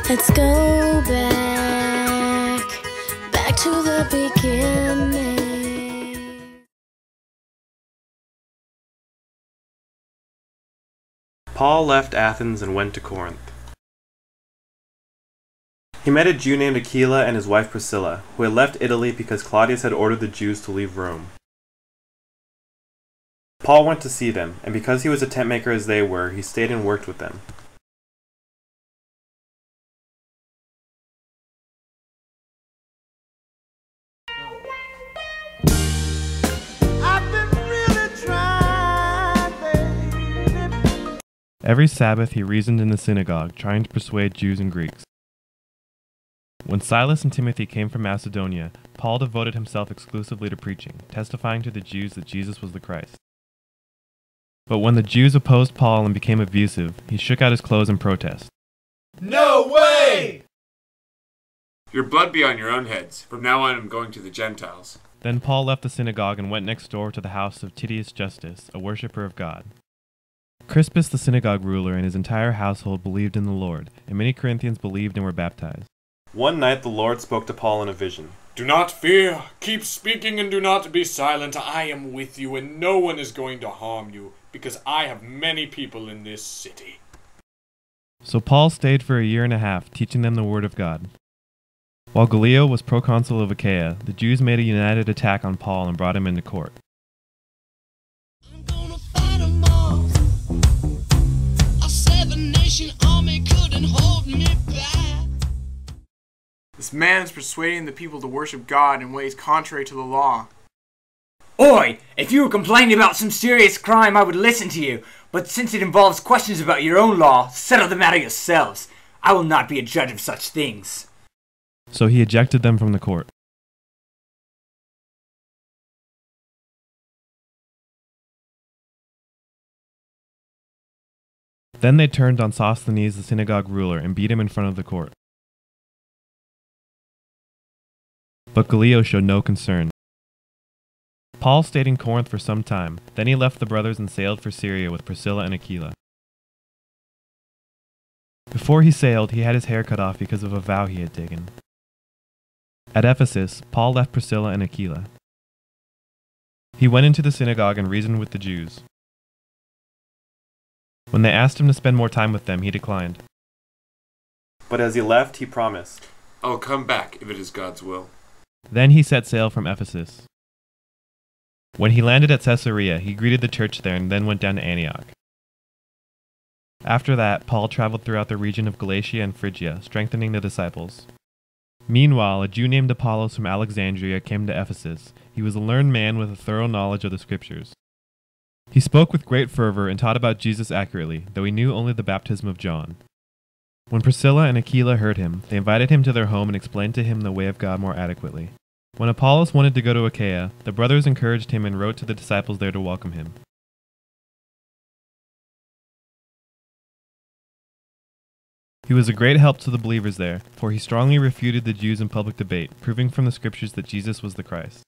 Let's go back to the beginning. Paul left Athens and went to Corinth. He met a Jew named Aquila and his wife Priscilla, who had left Italy because Claudius had ordered the Jews to leave Rome. Paul went to see them, and because he was a tent maker as they were, he stayed and worked with them. Every Sabbath he reasoned in the synagogue, trying to persuade Jews and Greeks. When Silas and Timothy came from Macedonia, Paul devoted himself exclusively to preaching, testifying to the Jews that Jesus was the Christ. But when the Jews opposed Paul and became abusive, he shook out his clothes in protest. No way! Your blood be on your own heads. From now on I'm going to the Gentiles. Then Paul left the synagogue and went next door to the house of Titius Justus, a worshipper of God. Crispus, the synagogue ruler, and his entire household believed in the Lord, and many Corinthians believed and were baptized. One night the Lord spoke to Paul in a vision. Do not fear. Keep speaking and do not be silent. I am with you, and no one is going to harm you, because I have many people in this city. So Paul stayed for a year and a half, teaching them the word of God. While Gallio was proconsul of Achaia, the Jews made a united attack on Paul and brought him into court. This man is persuading the people to worship God in ways contrary to the law. Oi! If you were complaining about some serious crime, I would listen to you. But since it involves questions about your own law, settle the matter yourselves. I will not be a judge of such things. So he ejected them from the court. Then they turned on Sosthenes, the synagogue ruler, and beat him in front of the court. But Gallio showed no concern. Paul stayed in Corinth for some time. Then he left the brothers and sailed for Syria with Priscilla and Aquila. Before he sailed, he had his hair cut off because of a vow he had taken. At Ephesus, Paul left Priscilla and Aquila. He went into the synagogue and reasoned with the Jews. When they asked him to spend more time with them, he declined. But as he left, he promised, I'll come back if it is God's will. Then he set sail from Ephesus. When he landed at Caesarea, he greeted the church there and then went down to Antioch. After that, Paul traveled throughout the region of Galatia and Phrygia, strengthening the disciples. Meanwhile, a Jew named Apollos from Alexandria came to Ephesus. He was a learned man with a thorough knowledge of the Scriptures. He spoke with great fervor and taught about Jesus accurately, though he knew only the baptism of John. When Priscilla and Aquila heard him, they invited him to their home and explained to him the way of God more adequately. When Apollos wanted to go to Achaia, the brothers encouraged him and wrote to the disciples there to welcome him. He was a great help to the believers there, for he strongly refuted the Jews in public debate, proving from the Scriptures that Jesus was the Christ.